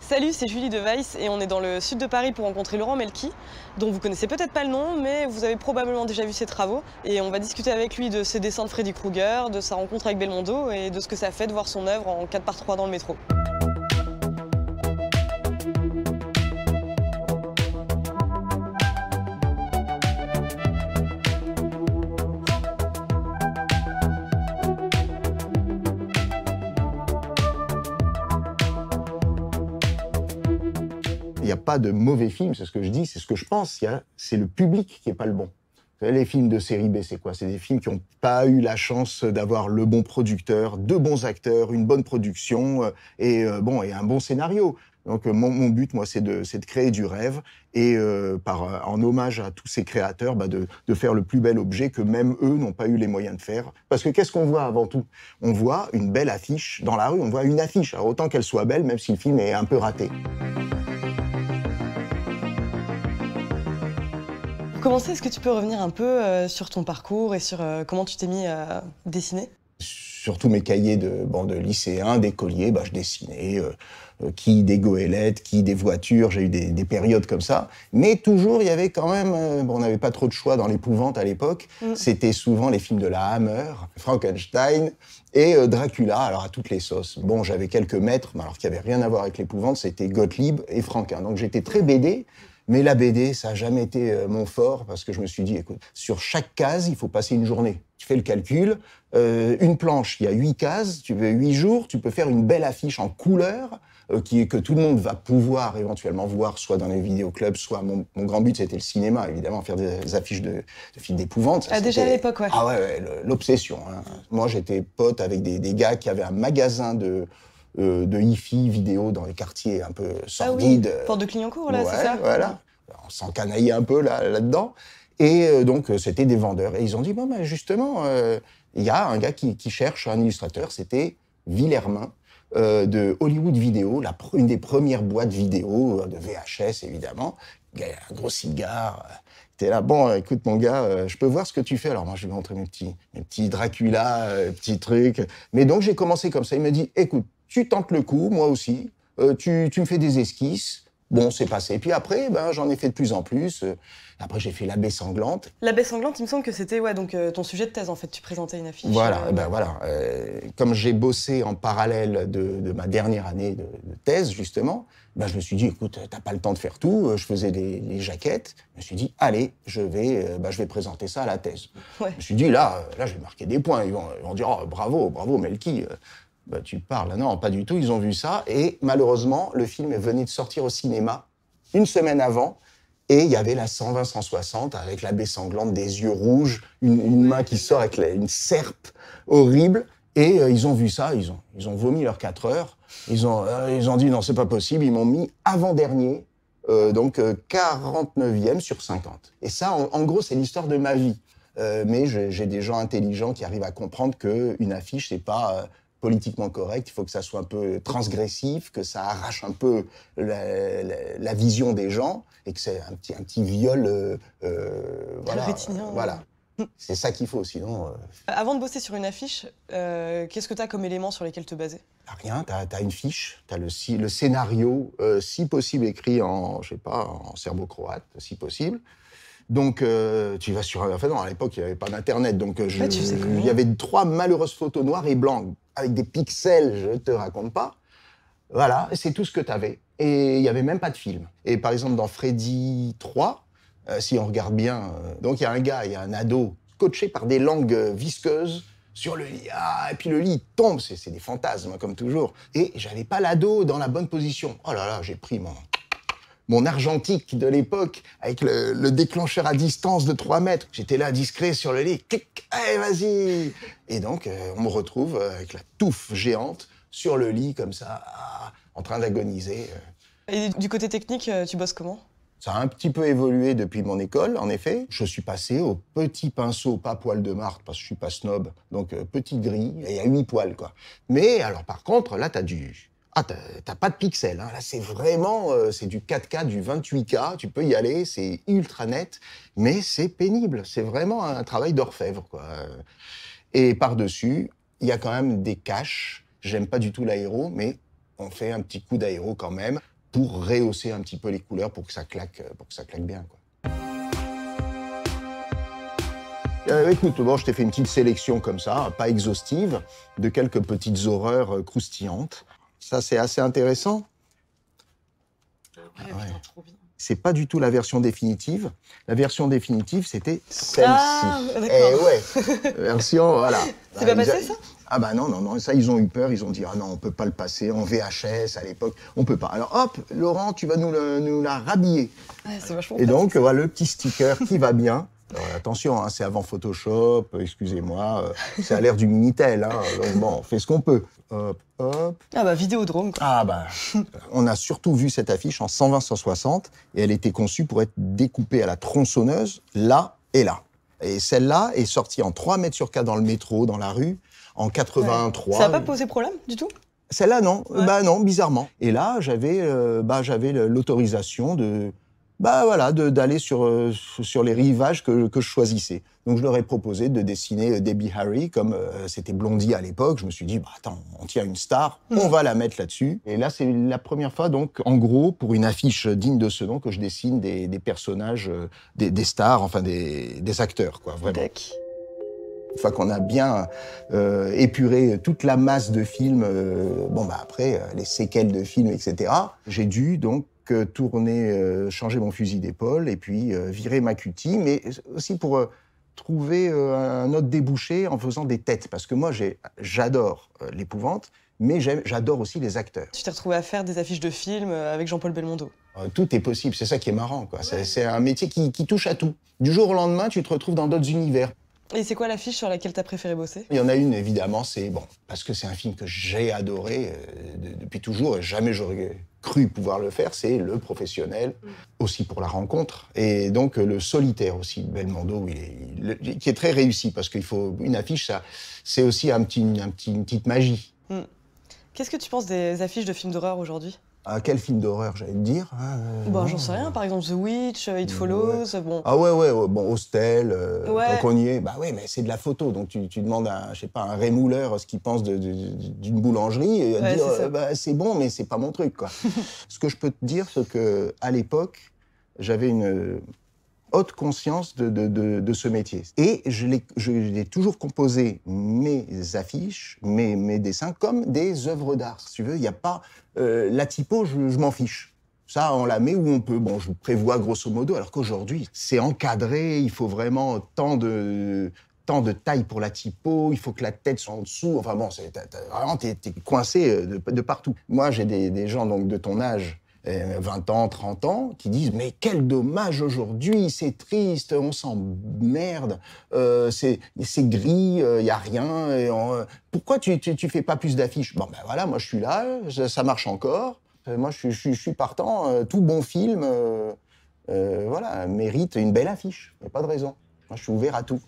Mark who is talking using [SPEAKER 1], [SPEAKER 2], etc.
[SPEAKER 1] Salut, c'est Julie de Weiss et on est dans le sud de Paris pour rencontrer Laurent Melki, dont vous connaissez peut-être pas le nom, mais vous avez probablement déjà vu ses travaux. Et on va discuter avec lui de ses dessins de Freddy Krueger, de sa rencontre avec Belmondo et de ce que ça fait de voir son œuvre en 4x3 dans le métro.
[SPEAKER 2] Il n'y a pas de mauvais film, c'est ce que je dis, c'est ce que je pense. C'est le public qui n'est pas le bon. Vous savez, les films de série B, c'est quoi? C'est des films qui n'ont pas eu la chance d'avoir le bon producteur, de bons acteurs, une bonne production et un bon scénario. Donc mon but, moi, c'est de créer du rêve et en hommage à tous ces créateurs, de faire le plus bel objet que même eux n'ont pas eu les moyens de faire. Parce que qu'est-ce qu'on voit avant tout? On voit une belle affiche dans la rue, on voit une affiche. Alors autant qu'elle soit belle, même si le film est un peu raté.
[SPEAKER 1] Pour commencer, est-ce que tu peux revenir un peu sur ton parcours et sur comment tu t'es mis à dessiner?
[SPEAKER 2] Sur tous mes cahiers de lycéens, d'écoliers, je dessinais qui des goélettes, qui des voitures, j'ai eu des périodes comme ça. Mais toujours, il y avait quand même... on n'avait pas trop de choix dans l'épouvante à l'époque. C'était souvent les films de la Hammer, Frankenstein et Dracula, alors à toutes les sauces. Bon, j'avais quelques maîtres, mais alors qui n'avaient rien à voir avec l'épouvante, c'était Gottlieb et Franquin. Donc j'étais très BD. Mais la BD, ça n'a jamais été mon fort, parce que je me suis dit, écoute, sur chaque case, il faut passer une journée. Tu fais le calcul, une planche, il y a 8 cases, tu veux 8 jours, tu peux faire une belle affiche en couleur, que tout le monde va pouvoir éventuellement voir, soit dans les vidéoclubs, soit mon grand but, c'était le cinéma, évidemment, faire des affiches de films d'épouvante.
[SPEAKER 1] Ah, déjà à l'époque, ouais.
[SPEAKER 2] Ah ouais, l'obsession. Hein. Moi, j'étais pote avec des gars qui avaient un magasin de hi-fi vidéo dans les quartiers un peu sordides.
[SPEAKER 1] Ah oui, Porte de Clignancourt, là,
[SPEAKER 2] ouais,
[SPEAKER 1] c'est ça?
[SPEAKER 2] Voilà. On s'encanaillait un peu là-dedans. Et donc, c'était des vendeurs. Et ils ont dit, justement, il y a un gars qui cherche un illustrateur. C'était Villermin, de Hollywood Vidéo, une des premières boîtes vidéo, de VHS, évidemment. Il y a un gros cigare. T'es là, bon, écoute, mon gars, je peux voir ce que tu fais. Alors, moi, je vais montrer mes petits Dracula, petits trucs. Mais donc, j'ai commencé comme ça. Il m'a dit, écoute, tu tentes le coup, moi aussi. Tu me fais des esquisses. Bon, c'est passé. Puis après, j'en ai fait de plus en plus. Après, j'ai fait La Baie sanglante.
[SPEAKER 1] La Baie sanglante, il me semble que c'était ton sujet de thèse, en fait. Tu présentais une affiche.
[SPEAKER 2] Voilà, voilà. Comme j'ai bossé en parallèle de ma dernière année de thèse, justement, je me suis dit, écoute, t'as pas le temps de faire tout. Je faisais les jaquettes. Je me suis dit, allez, je vais présenter ça à la thèse.
[SPEAKER 1] Ouais.
[SPEAKER 2] Je me suis dit, là, je vais marquer des points. Ils vont dire, oh, bravo, Melki. Tu parles. Non, pas du tout. Ils ont vu ça. Et malheureusement, le film venait de sortir au cinéma une semaine avant. Et il y avait la 120-160 avec la baie sanglante, des yeux rouges, une main qui sort avec une serpe horrible. Et ils ont vu ça. Ils ont vomi leurs 4 heures. Ils ont dit non, c'est pas possible. Ils m'ont mis avant-dernier, donc 49e sur 50. Et ça, en gros, c'est l'histoire de ma vie. Mais j'ai des gens intelligents qui arrivent à comprendre qu'une affiche, c'est pas... politiquement correct, il faut que ça soit un peu transgressif, que ça arrache un peu la vision des gens et que c'est un petit viol, voilà.
[SPEAKER 1] Rétinien.
[SPEAKER 2] Voilà. C'est ça qu'il faut, sinon...
[SPEAKER 1] Avant de bosser sur une affiche, qu'est-ce que tu as comme éléments sur lesquels te baser?
[SPEAKER 2] Rien, t'as une fiche, t'as le scénario, si possible écrit en serbo-croate, si possible. Donc, tu vas sur... Enfin non, à l'époque, il n'y avait pas d'Internet, donc il y avait 3 malheureuses photos noires et blancs, avec des pixels, je te raconte pas. Voilà, c'est tout ce que tu avais. Et il n'y avait même pas de film. Et par exemple, dans Freddy 3, si on regarde bien, donc il y a un ado, scotché par des langues visqueuses sur le lit. Ah, et puis le lit tombe, c'est des fantasmes, comme toujours. Et j'avais pas l'ado dans la bonne position. Oh là là, j'ai pris mon argentique de l'époque, avec le déclencheur à distance de 3 mètres. J'étais là, discret, sur le lit. Clic, allez, vas-y. Et donc, on me retrouve avec la touffe géante sur le lit, comme ça, en train d'agoniser.
[SPEAKER 1] Et du côté technique, tu bosses comment?
[SPEAKER 2] Ça a un petit peu évolué depuis mon école, en effet. Je suis passé au petit pinceau, pas poil de martre, parce que je suis pas snob. Donc, petit gris, et à 8 poils, quoi. Mais, alors, par contre, là, t'as pas de pixels, hein. Là, c'est vraiment, c'est du 4K, du 28K, tu peux y aller, c'est ultra net, mais c'est pénible, c'est vraiment un travail d'orfèvre, quoi. Et par-dessus, il y a quand même des caches, j'aime pas du tout l'aéro, mais on fait un petit coup d'aéro quand même. pour rehausser un petit peu les couleurs, pour que ça claque bien, quoi. Écoute, bon, je t'ai fait une petite sélection comme ça, pas exhaustive, de quelques petites horreurs croustillantes. Ça, c'est assez intéressant.
[SPEAKER 1] Ouais.
[SPEAKER 2] C'est pas du tout la version définitive. La version définitive, c'était celle-ci.
[SPEAKER 1] Ah, d'accord.
[SPEAKER 2] Eh ouais, version, voilà.
[SPEAKER 1] C'est pas passé, ça?
[SPEAKER 2] Ah bah non, ça, ils ont eu peur, ils ont dit, ah non, on peut pas le passer en VHS à l'époque, on peut pas. Alors hop, Laurent, tu vas nous la rhabiller.
[SPEAKER 1] Ouais, c'est vachement
[SPEAKER 2] Et donc,
[SPEAKER 1] pratique.
[SPEAKER 2] voilà le petit sticker qui va bien. Alors, attention, hein, c'est avant Photoshop, excusez-moi, c'est à l'ère du Minitel, hein, donc bon, on fait ce qu'on peut. Hop, hop.
[SPEAKER 1] Ah bah, Vidéodrome, quoi.
[SPEAKER 2] Ah bah, on a surtout vu cette affiche en 120-160 et elle était conçue pour être découpée à la tronçonneuse, là et là. Et celle-là est sortie en 3 mètres sur 4 dans le métro, dans la rue, en 83.
[SPEAKER 1] Ça n'a pas posé problème, du tout?
[SPEAKER 2] Celle-là, non.
[SPEAKER 1] Ouais.
[SPEAKER 2] Bah non, bizarrement. Et là, j'avais l'autorisation d'aller sur les rivages que je choisissais. Donc, je leur ai proposé de dessiner Debbie Harry, comme c'était Blondie à l'époque. Je me suis dit, bah attends, on tient une star, on va la mettre là-dessus. Et là, c'est la première fois, donc, en gros, pour une affiche digne de ce nom, que je dessine des personnages, des stars, enfin des acteurs, quoi, vraiment.
[SPEAKER 1] Tac.
[SPEAKER 2] Une fois qu'on a bien épuré toute la masse de films, après, les séquelles de films, etc., j'ai dû donc tourner, changer mon fusil d'épaule et puis virer ma cutie, mais aussi pour trouver un autre débouché en faisant des têtes. Parce que moi, j'adore l'épouvante, mais j'adore aussi les acteurs.
[SPEAKER 1] Tu t'es retrouvé à faire des affiches de films avec Jean-Paul Belmondo.
[SPEAKER 2] Tout est possible, c'est ça qui est marrant, quoi. C'est un métier qui touche à tout. Du jour au lendemain, tu te retrouves dans d'autres univers.
[SPEAKER 1] Et c'est quoi l'affiche sur laquelle t'as préféré bosser?
[SPEAKER 2] Il y en a une, évidemment, parce que c'est un film que j'ai adoré depuis toujours, et jamais j'aurais cru pouvoir le faire, c'est Le Professionnel, aussi pour la rencontre, et donc Le Solitaire aussi, de Belmondo, qui est très réussi, parce qu'il faut une affiche, ça, c'est aussi une petite magie.
[SPEAKER 1] Qu'est-ce que tu penses des affiches de films d'horreur aujourd'hui?
[SPEAKER 2] Ah, quel film d'horreur, j'allais te dire
[SPEAKER 1] Bon, j'en sais rien, par exemple The Witch, It Follows, bon...
[SPEAKER 2] Ah ouais, bon, Hostel,
[SPEAKER 1] Ouais.
[SPEAKER 2] tant qu'on y est, bah ouais, mais c'est de la photo, donc tu demandes à, je sais pas, un rémouleur ce qu'il pense d'une boulangerie, et il va te
[SPEAKER 1] Ouais,
[SPEAKER 2] dire, c'est bon, mais c'est pas mon truc, quoi. Ce que je peux te dire, c'est que à l'époque, j'avais une haute conscience de ce métier. Et je l'ai toujours composé mes affiches, mes dessins, comme des œuvres d'art. Si tu veux, il n'y a pas... la typo, je m'en fiche. Ça, on la met où on peut. Bon, je prévois grosso modo, alors qu'aujourd'hui, c'est encadré, il faut vraiment tant de taille pour la typo, il faut que la tête soit en dessous. Enfin bon, vraiment, t'es coincé de partout. Moi, j'ai des gens donc de ton âge, 20 ans, 30 ans, qui disent « Mais quel dommage aujourd'hui, c'est triste, on s'emmerde, c'est gris, il n'y a rien. Pourquoi tu fais pas plus d'affiches ?» Bon, ben voilà, moi je suis là, ça marche encore. Moi je suis partant, tout bon film mérite une belle affiche. Il n'y a pas de raison. Moi je suis ouvert à tout.